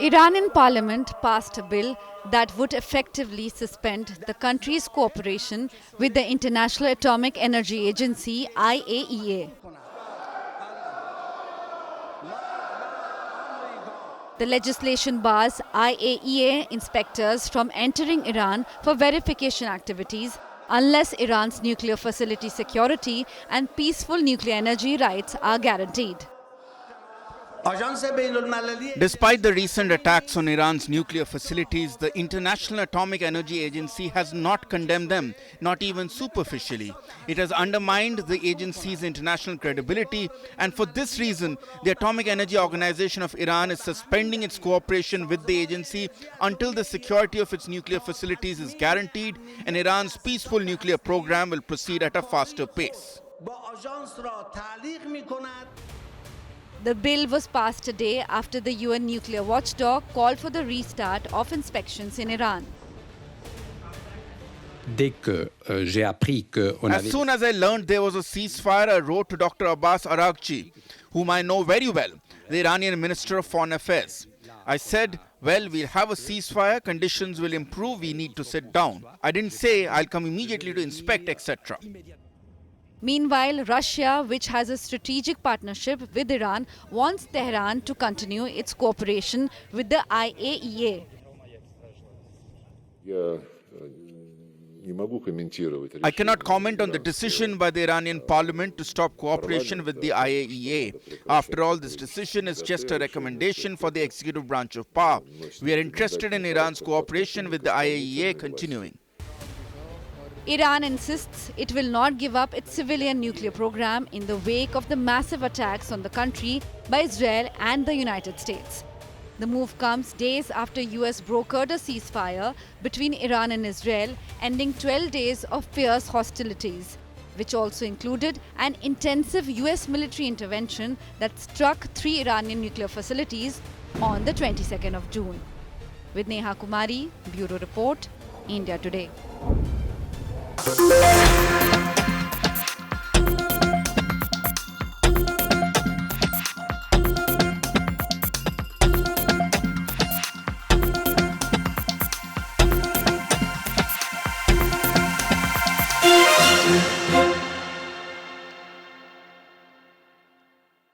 Iranian parliament passed a bill that would effectively suspend the country's cooperation with the International Atomic Energy Agency (IAEA). The legislation bars IAEA inspectors from entering Iran for verification activities unless Iran's nuclear facility security and peaceful nuclear energy rights are guaranteed. Despite the recent attacks on Iran's nuclear facilities, the International Atomic Energy Agency has not condemned them, not even superficially. It has undermined the agency's international credibility, and for this reason, the Atomic Energy Organization of Iran is suspending its cooperation with the agency until the security of its nuclear facilities is guaranteed and Iran's peaceful nuclear program will proceed at a faster pace. The bill was passed a day after the UN nuclear watchdog called for the restart of inspections in Iran. As soon as I learned there was a ceasefire, I wrote to Dr. Abbas Araghchi, whom I know very well, the Iranian Minister of Foreign Affairs. I said, well, we'll have a ceasefire, conditions will improve, we need to sit down. I didn't say I'll come immediately to inspect, etc. Meanwhile, Russia, which has a strategic partnership with Iran, wants Tehran to continue its cooperation with the IAEA. I cannot comment on the decision by the Iranian parliament to stop cooperation with the IAEA. After all, this decision is just a recommendation for the executive branch of power. We are interested in Iran's cooperation with the IAEA continuing. Iran insists it will not give up its civilian nuclear program in the wake of the massive attacks on the country by Israel and the United States. The move comes days after US brokered a ceasefire between Iran and Israel, ending 12 days of fierce hostilities, which also included an intensive US military intervention that struck 3 Iranian nuclear facilities on the 22nd of June. With Neha Kumari, Bureau Report, India Today.